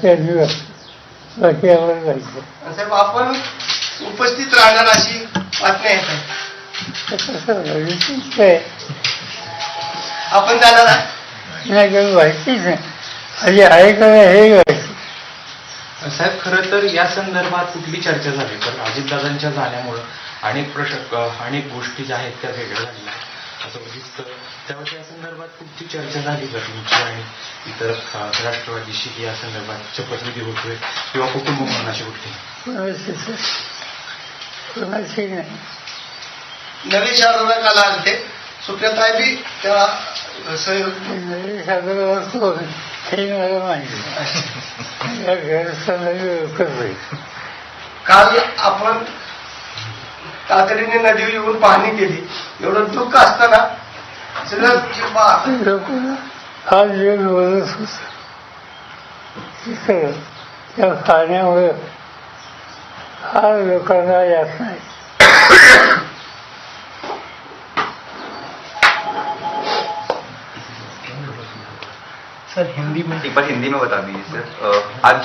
त्यांनी बाकी आम्हाला जायचं. साहेब आपण उपस्थित राहणार अशी बातम्या येत आहे. आपण जाणार आहे नाही काही माहितीच नाही. आधी आहे का हे माहिती. साहेब खरं तर या संदर्भात कुठली चर्चा झाली तर अजितदादांच्या जाण्यामुळं अनेक गोष्टी ज्या आहेत त्या वेगळ्या झाल्या असं दिसतं. त्यामुळे या संदर्भात कुठची चर्चा झाली का तुमची आणि इतर राष्ट्रवादीशी की या संदर्भात शपथविधी होतोय किंवा कुटुंब म्हणून अशा गोष्टी कोणाची नाही. नरेश अग्रवाल आले सुप्रियाताई बी त्या नरेश अग्रवाल कोण हे मला माहिती. या घरस्थानाची ओळखच नाही. काल आपण तातडीने नदीवर येऊन पाहणी केली. एवढं दुःख असताना सगळं लोक हा जग बोलत होत तिथं त्या पाण्यामुळे फार लोकांना यात नाही. सर हिंदी में बता दीजिए सर. आज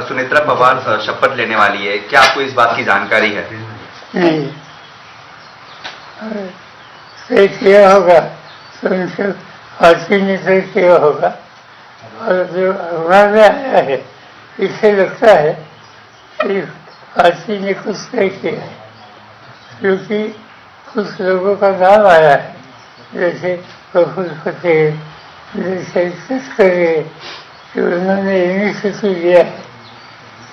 सुनेत्रा पवार शपथ लेने वाली है, क्या आपको इस बात की जानकारी है? नहीं, तय किया होगा तो उनसे फांसी ने तय किया होगा. और जो अखबार में आया है इससे लगता है कि फांसी ने कुछ तय किया है, क्योंकि कुछ लोगों का नाम आया है जैसे प्रफुल्ल पटेल, जैसे तस्करे कि उन्होंने इनिशिएटिव लिया है.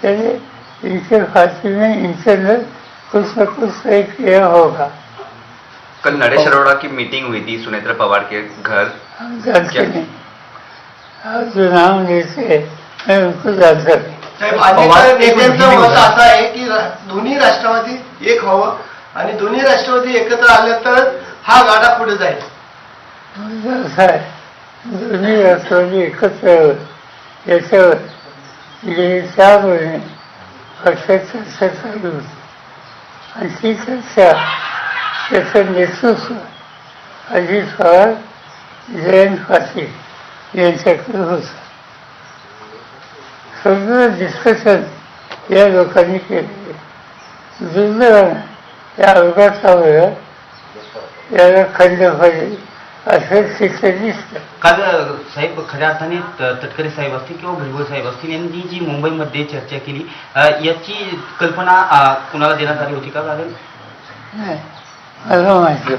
चलिए इनके फांसी में इंटरनल कुछ न कुछ तय किया होगा. कल नरेश अरोड़ा की मीटिंग हुई थी सुनेत्रा पवार के घर. हम जानते नहीं. आप जो नाम लेते हैं मैं उनको जानता नहीं. साहेब नेत्यांचं मत असं आहे की दोन्ही राष्ट्रवादी एक व्हावं आणि दोन्ही राष्ट्रवादी एकत्र आले तर हा गाडा पुढे जाईल. मुद्दा असा आहे दोन्ही राष्ट्रवादी एकत्र याच्यावर गेली 4 महिने पक्षात चर्चा चालू होती आणि ती चर्चा त्याचं नेतृत्व अजित पवार जयंत पाटील यांच्याकडे होतं. सगळं डिस्कशन या लोकांनी केले. दुर्दैवानं या अवघातामुळे याला खंड पडेल असं चित्र दिसतं. काल साहेब खऱ्या अर्थाने तटकरे साहेब असतील किंवा भुजबळ साहेब असतील यांनी जी मुंबईमध्ये चर्चा केली याची कल्पना कुणाला देण्यात आली होती का? कारण नाही मला माहिती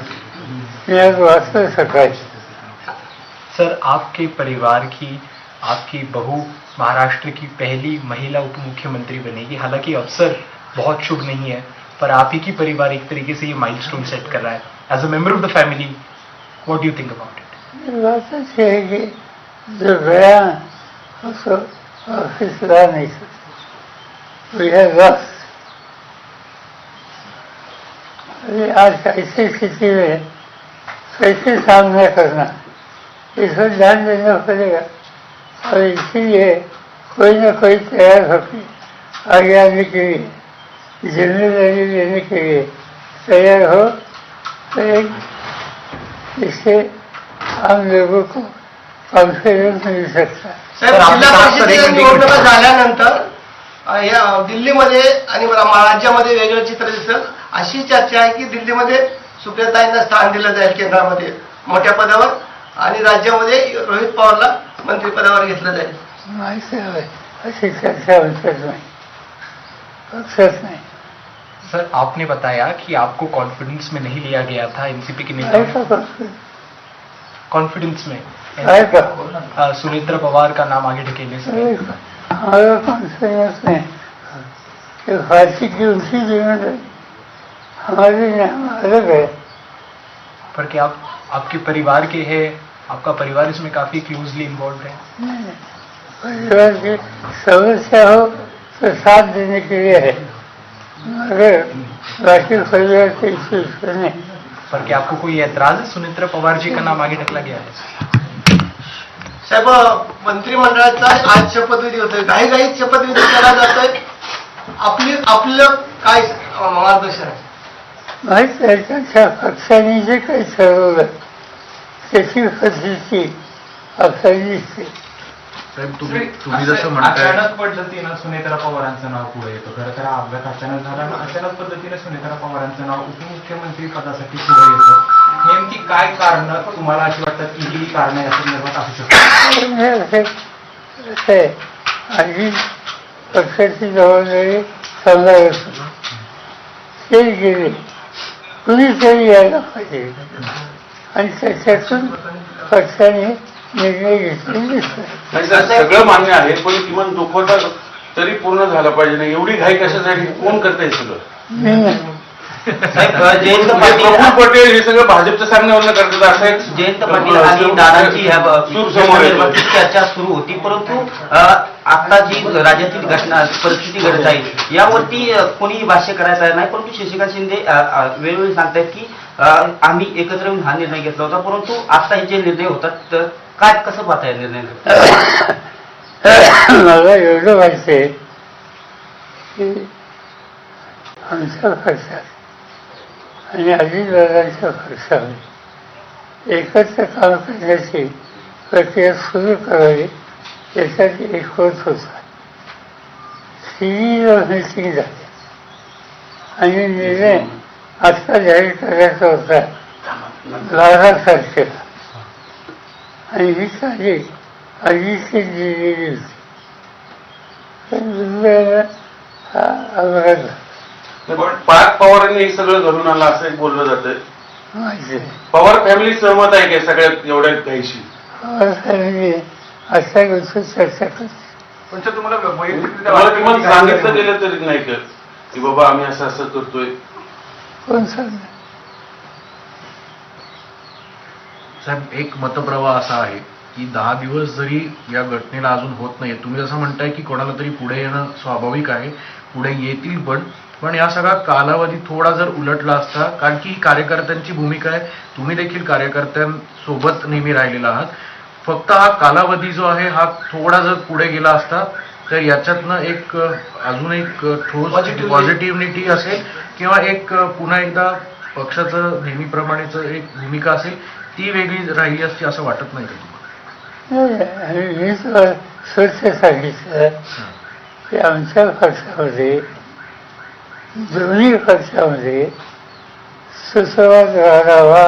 मी आज वाचलं सकाळी. सर आपके परिवार की आपकी बहू महाराष्ट्र की पहली महिला उप मुख्यमंत्री बनेगी. हालांकि अवसर बहुत शुभ नहीं है पर आप ही की परिवार एक तरीके से ये माइलस्टोन सेट कर रहा है. As a member of the family what do you think about it? बात अच्छी है कि जो गया उसको वापिस ला नहीं सकते. We have lost. अभी आज ऐसी स्थिति में कैसे सामना करना इस पर ध्यान देना पड़ेगा. और इसीलिए कोई ना कोई तैयार होकर आगे आने के लिए जिम्मेदारी लेने के लिए तैयार हो तो एक इससे आम लोगों को कॉन्फिडेंस मिल सकता है. साहेब जिल्हा परिषदेच्या निवडणुका झाल्यानंतर या दिल्लीमध्ये आणि राज्यामध्ये वेगळं चित्र दिसतं. अशी चर्चा आहे की दिल्लीमध्ये सुप्रियाताईंना स्थान दिलं जाईल केंद्रामध्ये मोठ्या पदावर आणि राज्यामध्ये रोहित पवारला मंत्रिपदावर घेतलं जाईल. माहिती आहे अशी चर्चा होतच नाही पक्षात नाही. सर आपने बताया कि आपको कॉन्फिडेंस में नहीं लिया गया था एनसीपी के नेता. कॉन्फिडेंस में सुनेत्रा पवार का नाम आगे ढकेलने से हमारा कॉन्फिडेंस में कि फांसी की उनकी जिम्मेदारी हमारी अलग है. पर क्या आप आपके परिवार के हैं, आपका परिवार इसमें काफी क्लोजली इन्वॉल्व है? परिवार की समस्या हो तो साथ देने के लिए है मगर बाकी परिवार के इश्यूज पर नहीं. पर क्या आपको कोई एतराज है सुनेत्रा पवार जी का नाम आगे ढकला गया है? साहेब मंत्रिमंडळाचा आज शपथविधी होतोय. घाईघाईत शपथविधी केला जातोय. आपलं काय मार्गदर्शन आहे? माहीत आहे त्यांच्या पक्षाने जे काही ठरवलं त्याची फजिती आपल्याला दिसते. साहेब तुम्ही जसं म्हणताय अचानक पद्धतीनं सुनेत्रा पवारांचं नाव पुढे येतं. खरं तर हा अपघात अचानक झाला आणि अचानक पद्धतीने सुनेत्रा पवारांचं नाव उपमुख्यमंत्री पदासाठी पुढे येतं. नेमकी काय कारण तुम्हाला अशी वाटतात की ही कारण या संदर्भात असू शकतात? आधी पक्षाची जबाबदारी सांगायला सुरू ते गेले कुणीतरी यायला पाहिजे आणि त्याच्यातून पक्षाने निर्णय घेतले दिसतो. नाही सर, सगळं मान्य आहे, पण किमान दुखवटा तरी पूर्ण झाला पाहिजे. नाही एवढी घाई कशासाठी, कोण करते हे सगळं? मी नाही. साहेब जयंत म्हणजे पाटील प्रफुल्ल पटेल हे सगळं भाजपच्या सांगण्यावरून करतात असं एक जयंत पाटील आणि दादांची ह्या सूर समोर येतो. संदर्भात चर्चा सुरू होती, परंतु आता जी राज्यातील घटना परिस्थिती घडत आहे यावरती कोणीही भाष्य करायला तयार नाही. परंतु शशिकांत शिंदे वेळोवेळी सांगतायत की आम्ही एकत्र येऊन हा निर्णय घेतला होता, परंतु आता हे जे निर्णय होतात तर काय कसं पाहताय निर्णय? मला एवढं माहिती आहे की आमच्या पक्षात आणि अजितदादांच्या पक्षामध्ये एकत्र काम करण्याची प्रक्रिया सुरू करावी यासाठी एक होत होता. 3 मीटिंग झाली आणि निर्णय आत्ता जाहीर करायचा होता 12 तारखेला आणि ही तारीख आधीची दिलेली होती. पण दुर्दैवानं हा अपघात झाला. पण पार्थ पवारांनी हे सगळं घडून आलं असं एक बोललं जातंय. माहिती आहे. पवार फॅमिली सहमत आहे का सगळ्यात एवढ्या घाईशी? अशा गोष्टी चर्चा करते. पण सर तुम्हाला तुम्हाला किमान सांगितलं गेलं तरी नाही का की बाबा आम्ही असं असं करतोय? कोण सांगणार? साहेब एक मतप्रवाह असा आहे की 10 दिवस जरी या घटनेला अजून होत नाहीये, तुम्ही जसं म्हणताय की कोणाला तरी पुढे येणं स्वाभाविक आहे, पुढे येतील पण या सगळा कालावधी थोडा जर उलटला असता, कारण की कार्यकर्त्यांची भूमिका आहे, तुम्ही देखील कार्यकर्त्यांसोबत नेहमी राहिलेला आहात, फक्त हा कालावधी जो आहे हा थोडा जर पुढे गेला असता तर याच्यातनं एक अजून एक ठोस पॉझिटिव्हिटी असेल किंवा एक पुन्हा एकदा पक्षाचं नेहमीप्रमाणेच एक भूमिका असेल ती वेगळी राहिली असती असं वाटत नाही का तुम्हाला? मी स्वच्छ सांगितलं की आमच्या पक्षामध्ये दोन्ही पक्षामध्ये सुसंवाद राहावा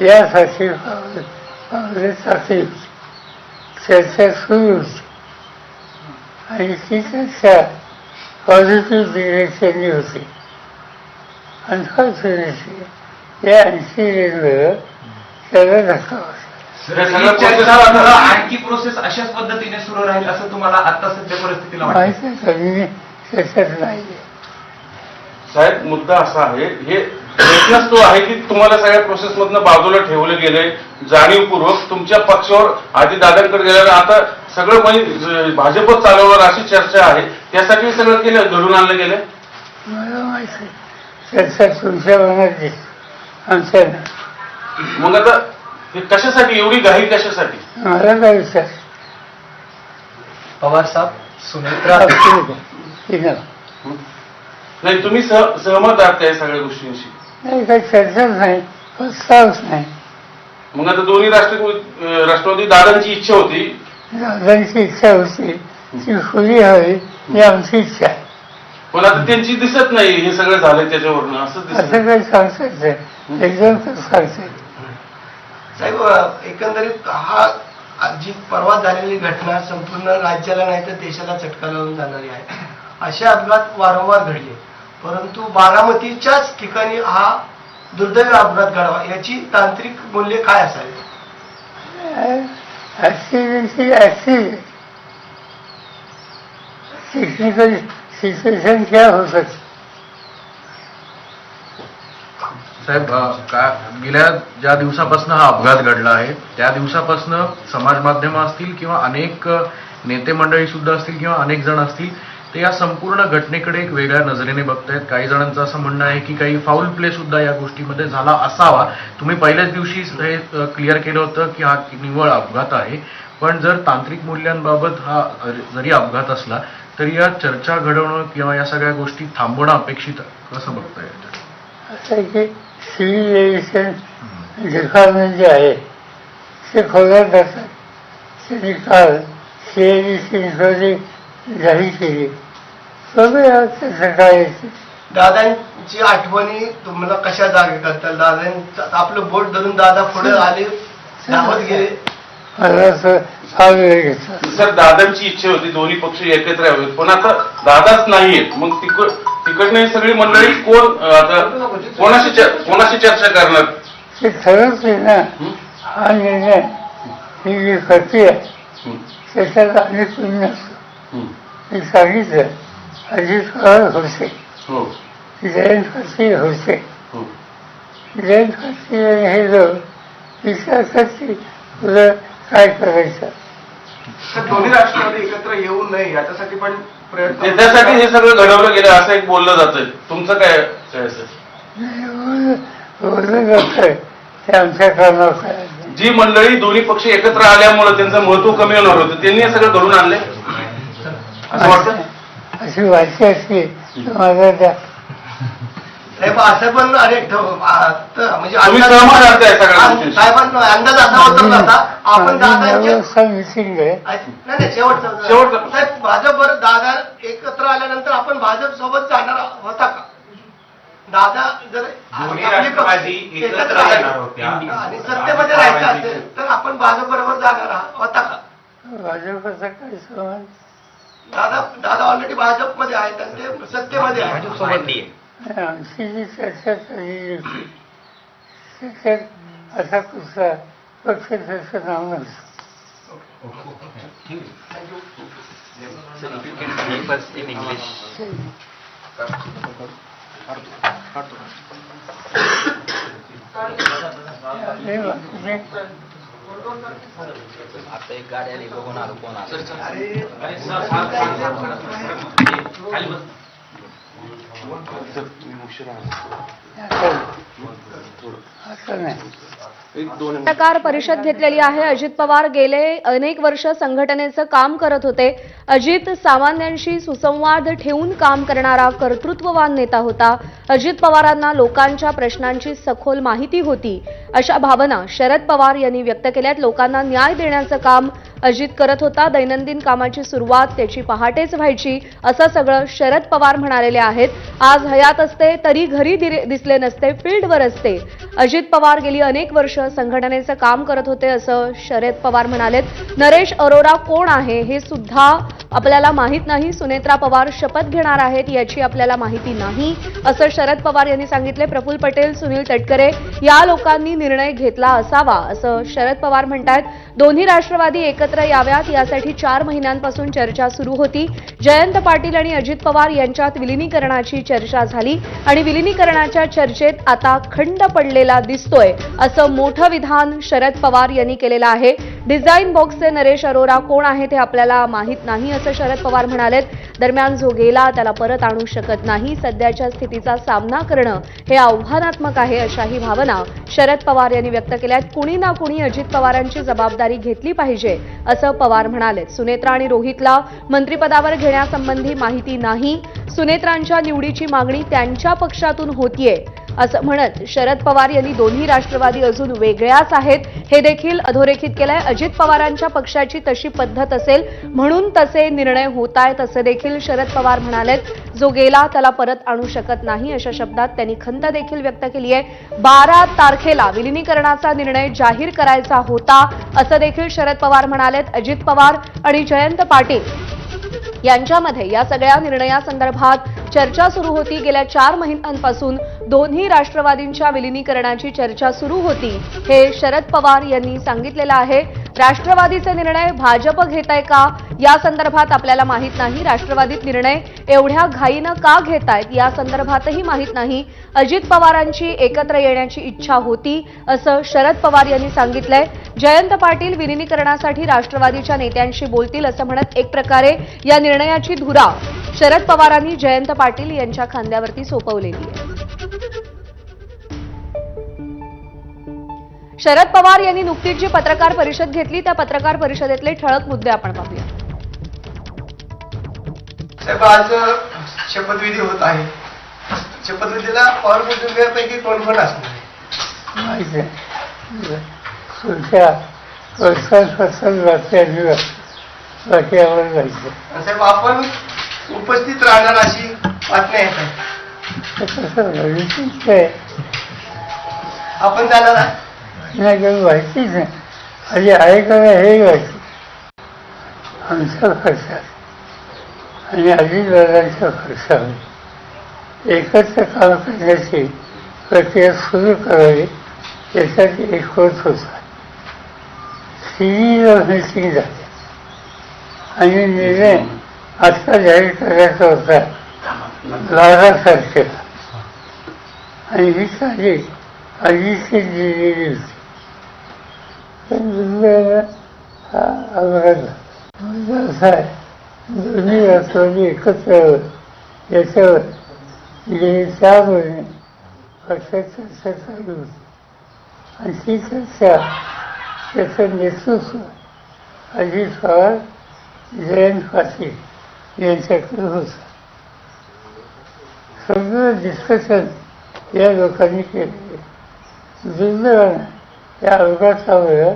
यासाठी पावले टाकली होती. चर्चा सुरू होती आणि ती चर्चा पॉझिटिव्ह डिरेक्शननी होती. अनफॉर्च्युनेटली या 80 रेल्वेवर त्याला धक्का बसला. आणखी प्रोसेस अशाच पद्धतीने सुरू राहील असं तुम्हाला आता सध्या परिस्थितीला वाटतं? माहिती आहे का? मी त्याच्यात नाही. साहेब मुद्दा असा आहे, हे प्रश्नच तो आहे की तुम्हाला सगळ्या प्रोसेसमधनं बाजूला ठेवलं गेलंय जाणीवपूर्वक. तुमच्या पक्षावर आधी दादांकडे गेल्यावर आता सगळं म्हणजे भाजपच चालवणार अशी चर्चा आहे, त्यासाठी सगळं केलं घडून आणलं गेलंय. मला माहिती आहे चर्चा तुमच्या मनात आमच्या नाही. मग आता हे कशासाठी एवढी घाई कशासाठी? मला काय विचार पवार साहब सुनेत्रा नाही तुम्ही सहमत आहात त्या सगळ्या गोष्टींशी? नाही, काही चर्चाच नाही, प्रस्तावच नाही. मग आता दोन्ही राष्ट्रवादी दादांची इच्छा होती, दादांची इच्छा होती ती खुली हवी ही आमची इच्छा आहे. पण आता त्यांची दिसत नाही हे सगळं झालंय त्याच्यावरनं असं दिसत. असं काही सांगताच नाही, एकदम सांगता येईल. साहेब एकंदरीत हा जी परवा झालेली घटना संपूर्ण राज्याला नाही तर देशाला चटका लावून जाणारी आहे. असे अपघात वारंवार घडले, परंतु बारामतीच्याच ठिकाणी हा दुर्दैवी अपघात घडावा याची तांत्रिक मूल्य काय असावी? ऍक्सिडेंट टेक्निकल सिच्युएशन क्या हो सकती? साहेब गेल्या ज्या दिवसापासून हा अपघात घडला आहे त्या दिवसापासून समाज माध्यम असतील किंवा अनेक नेते मंडळी सुद्धा असतील किंवा अनेक जण असतील ते या संपूर्ण घटनेकडे एक वेगळ्या नजरेने बघतायत. काही जणांचं असं म्हणणं आहे की काही फाऊल प्ले सुद्धा या गोष्टीमध्ये झाला असावा. तुम्ही पहिल्याच दिवशी हे क्लिअर केलं होतं की हा निव्वळ अपघात आहे, पण जर तांत्रिक मूल्यांबाबत हा जरी अपघात असला तरी या चर्चा घडवणं किंवा या सगळ्या गोष्टी थांबवणं अपेक्षित कसं बघता येतं? असं आहे की सिव्हिल एव्हिएशन डिपार्टमेंट जे आहे ते खोल्यात जातात. त्यांनी काल केलेली चिंचोली जाहीर केली सगळं सकाळी दादांची आठवणी तुम्हाला कशा जागे करतात? दादांचं आपलं बोट धरून दादा पुढे आले, धावत गेले. मला असं हा वेळ घेतला. सर दादांची इच्छा होती दोन्ही पक्ष एकत्र यावेत, पण आता दादाच नाहीयेत, मग तिकडनं ही सगळी मंडळी कोण आता कोणाशी चर्चा करणार? ते खरंच आहे ना. हा निर्णय ही जी खर्ची आहे त्याच्यात अनेक पुण्य असतो. मी सांगितलं अजित पवार होते, हो जयंत खर्ची होते. हो जयंत खर्ची हे जाऊन विचार करते तुला काय करायचं. दोन्ही राष्ट्रवादी एकत्र येऊ नये याच्यासाठी पण प्रयत्न. त्यासाठी हे सगळं घडवलं गेलं असं एक बोललं जातंय. तुमचं काय असं? बोललं जातंय ते आमच्या कामावर करायचं. जी मंडळी दोन्ही पक्ष एकत्र आल्यामुळे त्यांचं महत्व कमी होणार होतं त्यांनी हे सगळं घडून आणलंय असं वाटतं. अशी वाची असली तर माझा त्या नाही पण असं पण अनेक म्हणजे तुम्ही सहमत आहात या सगळ्या गोष्टींशी? साहेबांना अंदाज असा होता ना आपण दादांच्या मिसिंग आहे. नाही शेवटचं साहेब भाजपवर दादा एकत्र आल्यानंतर आपण भाजप सोबत जाणार होता का? दादा जर आपले पक्ष एकत्र आले आणि सत्तेमध्ये राहायचं असेल तर आपण भाजप बरोबर जाणार होता का? भाजपचा काय संबंध? दादा ऑलरेडी भाजपमध्ये आहेत आणि ते सत्तेमध्ये आहेत. माहिती आमची जी चर्चा झालेली होती त्याच्यात असा कुठला पक्ष त्याचं नाव नसतं. In English. आता एक गाडी आली बघून आलो कोण असं नाही. पत्रकार परिषद घेतलेली आहे. अजित पवार गेले अनेक वर्ष संघटनेचं काम करत होते. अजित सामान्यांशी सुसंवाद ठेवून काम करणारा कर्तृत्ववान नेता होता. अजित पवारांना लोकांच्या प्रश्नांची सखोल माहिती होती, अशा भावना शरद पवार यांनी व्यक्त केल्यात. लोकांना न्याय देण्याचं काम अजित करत होता. दैनंदिन कामाची सुरुवात त्याची पहाटेच व्हायची, असं सगळं शरद पवार म्हणालेले आहेत. आज हयात असते तरी घरी दिसले नसते, फील्डवर असते. अजित पवार गेली अनेक वर्ष संघटनेचं काम करत होते, असं शरद पवार म्हणालेत. नरेश अरोरा कोण आहे हे सुद्धा आपल्याला माहीत नाही. सुनेत्रा पवार शपथ घेणार आहेत याची आपल्याला माहिती नाही, असं शरद पवार यांनी सांगितले. प्रफुल्ल पटेल, सुनील तटकरे या लोकांनी निर्णय घेतला असावा, असं शरद पवार म्हणतायत. दोन्ही राष्ट्रवादी एकत्र याव्यात यासाठी 4 महिन्यांपासून चर्चा सुरू होती. जयंत पाटील आणि अजित पवार यांच्यात विलिनीकरणाची चर्चा झाली आणि विलिनीकरणाच्या चर्चेत आता खंड पडलेला दिसतोय, असं मोठं विधान शरद पवार यांनी केलेलं आहे. डिझाईन बॉक्सचे नरेश अरोरा कोण आहे ते आपल्याला माहीत नाही, असं शरद पवार म्हणालेत. दरम्यान जो गेला त्याला परत आणू शकत नाही. सध्याच्या स्थितीचा सामना करणं हे आव्हानात्मक आहे, अशाही भावना शरद पवार यांनी व्यक्त केल्यात. कुणी ना कुणी अजित पवारांची जबाबदारी घेतली पाहिजे, असं पवार म्हणाले. सुनेत्रा आणि रोहितला मंत्रिपदावर घेण्यासंबंधी माहिती नाही. सुनेत्रांच्या निवडीची मागणी त्यांच्या पक्षातून होतीये, असं म्हणत शरद पवार यांनी दोन्ही राष्ट्रवादी अजून वेगळ्याच आहेत हे देखील अधोरेखित केलंय. अजित पवारांच्या पक्षाची तशी पद्धत असेल म्हणून तसे निर्णय होत आहेत, असं देखील शरद पवार म्हणालेत. जो गेला त्याला परत आणू शकत नाही, अशा शब्दात त्यांनी खंत देखील व्यक्त केली आहे. 12 तारखेला विलिनीकरणाचा निर्णय जाहीर करायचा होता, असं देखील शरद पवार म्हणालेत. अजित पवार आणि जयंत पाटील यांच्यामध्ये या सगळ्या निर्णयासंदर्भात चर्चा सुरू होती. गेल्या 4 महिन्यांपासून दोन्ही राष्ट्रवादींच्या विलिनीकरणाची चर्चा सुरू होती, हे शरद पवार यांनी सांगितलेलं आहे. राष्ट्रवादीचे निर्णय भाजप घेत आहे का या संदर्भात आपल्याला माहीत नाही. राष्ट्रवादीत निर्णय एवढ्या घाईनं का घेतायत या संदर्भातही माहीत नाही. अजित पवारांची एकत्र येण्याची इच्छा होती, असं शरद पवार यांनी सांगितलंय. जयंत पाटील विलिनीकरणासाठी राष्ट्रवादीच्या नेत्यांशी बोलतील, असं म्हणत एक प्रकारे या निर्णयाची धुरा शरद पवारांनी जयंत पाटील यांच्या खांद्यावरती सोपवलेली आहे. शरद पवार यांनी नुकतीच जी पत्रकार परिषद घेतली त्या पत्रकार परिषदेतले ठळक मुद्दे आपण पाहूया. साहेब आज शपथविधी होत आहे. शपथविधीला पवार कुटुंबियांपैकी कोण कोण असणार? माहिती आहे पुढच्या वर्षांपासून बातम्या बाकी आम्हाला जायचं. आणि साहेब आपण उपस्थित राहणार अशी बातम्या येत आहेत. कसं माहितीच आहे आपण जाणार आहे? नाही काही माहितीच नाही. आधी आहे का नाही हे माहिती. आमच्या खर्चात आणि अजितदादांच्या खर्चावर एकत्र काम करण्याची प्रक्रिया सुरू करावी यासाठी एक होत होता. सीईओ मीटिंग झाली आणि निर्णय आत्ता जाहीर करायचा होता 12 तारखेला आणि ही तारीख आधीची दिलेली होती. पण दुर्दैवानं हा अपघात झाला. मुद्दा असा आहे, दोन्ही राष्ट्रवादी एकत्र यावं याच्यावर गेली 4 महिने पक्षात चर्चा चालू होती आणि ती चर्चा त्याचं नेतृत्व अजित पवार जयंत पाटील यांच्याकडे होतं. सगळं डिस्कशन या लोकांनी केले. दुर्दैवानं या अपघातामुळे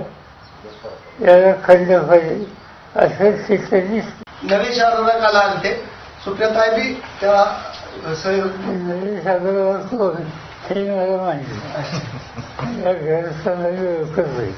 याला खंड पाहिजे असं चित्र दिसतं. नवीन शासनाला आले सुप्रियाताई बी त्या नवीन सागरवर कोण हे मला माहिती. या घराचा नवीन लोकच होईल.